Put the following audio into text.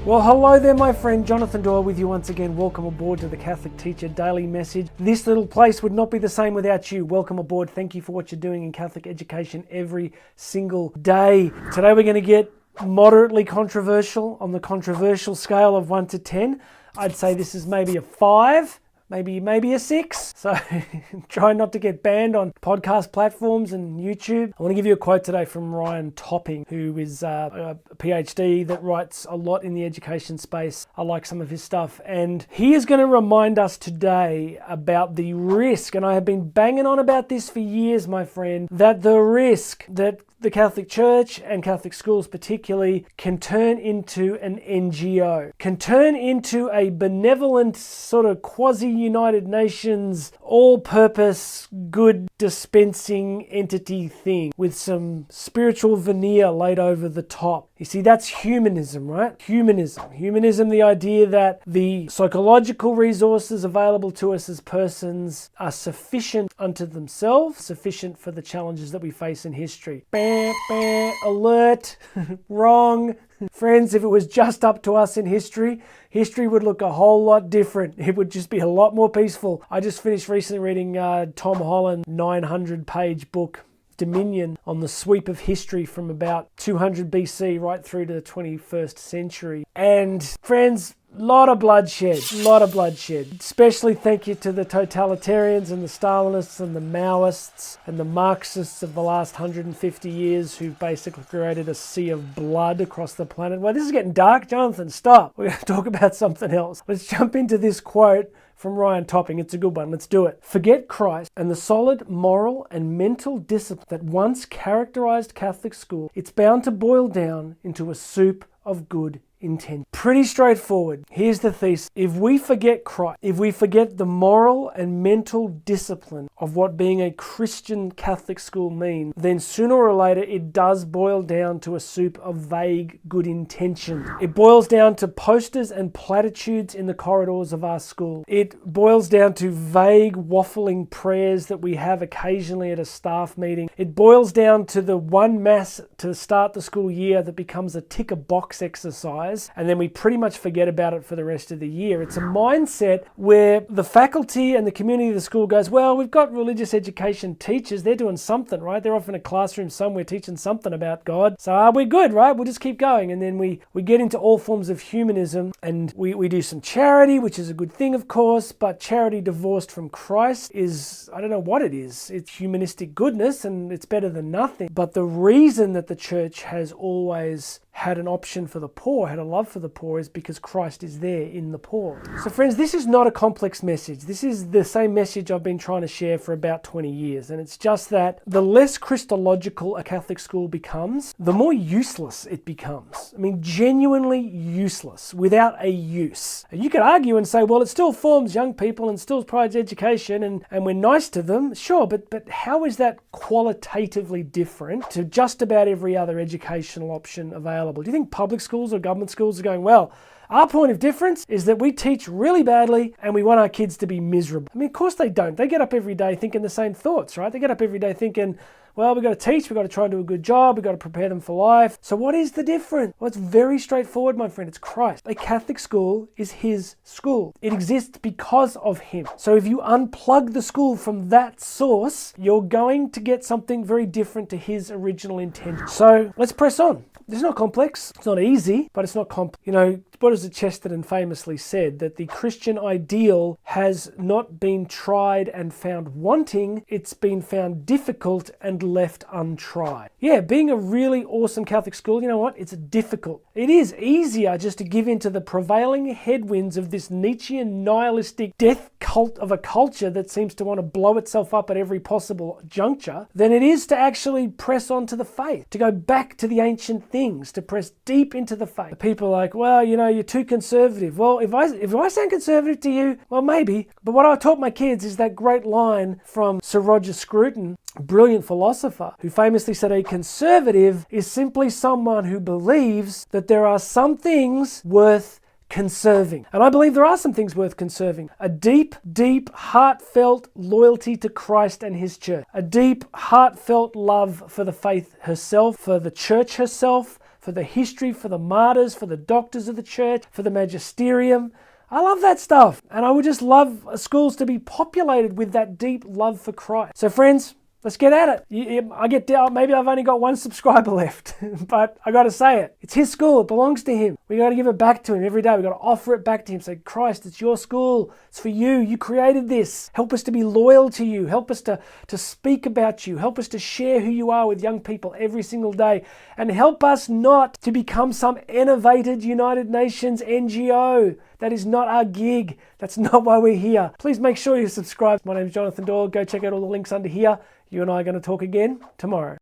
Well, hello there, my friend. Jonathan Doyle with you once again. Welcome aboard to the Catholic Teacher Daily Message. This little place would not be the same without you. Welcome aboard. Thank you for what you're doing in Catholic education every single day. Today we're going to get moderately controversial on the controversial scale of 1 to 10. I'd say this is maybe a 5. Maybe a 6. So try not to get banned on podcast platforms and YouTube. I want to give you a quote today from Ryan Topping, who is a PhD that writes a lot in the education space. I like some of his stuff. And he is going to remind us today about the risk, and I have been banging on about this for years, my friend, that the risk that the Catholic Church and Catholic schools particularly can turn into an NGO, can turn into a benevolent sort of quasi-United Nations, all-purpose, good dispensing entity thing with some spiritual veneer laid over the top. You see, that's humanism, right? Humanism, the idea that the psychological resources available to us as persons are sufficient unto themselves, sufficient for the challenges that we face in history. Alert, wrong. Friends, if it was just up to us in history would look a whole lot different. It would just be a lot more peaceful. I just finished recently reading Tom Holland's 900-page book, Dominion, on the sweep of history from about 200 BC right through to the 21st century. And friends, lot of bloodshed. Especially thank you to the totalitarians and the Stalinists and the Maoists and the Marxists of the last 150 years who've basically created a sea of blood across the planet. Well, this is getting dark. Jonathan, stop. We're going to talk about something else. Let's jump into this quote from Ryan Topping. It's a good one. Let's do it. Forget Christ and the solid moral and mental discipline that once characterized Catholic school. It's bound to boil down into a soup of good intention. Pretty straightforward. Here's the thesis. If we forget Christ, if we forget the moral and mental discipline of what being a Christian Catholic school means, then sooner or later it does boil down to a soup of vague good intention. It boils down to posters and platitudes in the corridors of our school. It boils down to vague waffling prayers that we have occasionally at a staff meeting. It boils down to the one mass to start the school year that becomes a tick a box exercise, and then we pretty much forget about it for the rest of the year. It's a mindset where the faculty and the community of the school goes, well, we've got religious education teachers, they're doing something, right? They're off in a classroom somewhere teaching something about God. So we're good, right? We'll just keep going. And then we get into all forms of humanism, and we do some charity, which is a good thing, of course, but charity divorced from Christ is, I don't know what it is. It's humanistic goodness, and it's better than nothing. But the reason that the church has always had an option for the poor, had a love for the poor, is because Christ is there in the poor. So friends, this is not a complex message. This is the same message I've been trying to share for about 20 years. And it's just that the less Christological a Catholic school becomes, the more useless it becomes. I mean, genuinely useless, without a use. You could argue and say, well, it still forms young people and still provides education and we're nice to them. Sure, but how is that qualitatively different to just about every other educational option available? Do you think public schools or government schools are going, well, our point of difference is that we teach really badly and we want our kids to be miserable? I mean, of course they don't. They get up every day thinking the same thoughts, right? They get up every day thinking, well, we've got to teach, we've got to try and do a good job, we've got to prepare them for life. So what is the difference? Well, it's very straightforward, my friend. It's Christ. A Catholic school is his school. It exists because of him. So if you unplug the school from that source, you're going to get something very different to his original intention. So let's press on. It's not complex. It's not easy, but it's not complex. You know, what is it Chesterton famously said? That the Christian ideal has not been tried and found wanting. It's been found difficult and left untried. Yeah, being a really awesome Catholic school, you know what? It's difficult. It is easier just to give in to the prevailing headwinds of this Nietzschean nihilistic death cult of a culture that seems to want to blow itself up at every possible juncture than it is to actually press on to the faith, to go back to the ancient things, to press deep into the faith. People are like, well, you know, you're too conservative. Well, if I sound conservative to you, well, maybe. But what I taught my kids is that great line from Sir Roger Scruton, a brilliant philosopher, who famously said a conservative is simply someone who believes that there are some things worth conserving. And I believe there are some things worth conserving. A deep, deep, heartfelt loyalty to Christ and his church. A deep, heartfelt love for the faith herself, for the church herself, for the history, for the martyrs, for the doctors of the church, for the magisterium. I love that stuff. And I would just love schools to be populated with that deep love for Christ. So friends, let's get at it. I get down, maybe I've only got one subscriber left, but I got to say it. It's his school. It belongs to him. We got to give it back to him every day. We got to offer it back to him. Say, Christ, it's your school. It's for you. You created this. Help us to be loyal to you. Help us to speak about you. Help us to share who you are with young people every single day. And help us not to become some innovated United Nations NGO. That is not our gig. That's not why we're here. Please make sure you subscribe. My name is Jonathan Doyle. Go check out all the links under here. You and I are going to talk again tomorrow.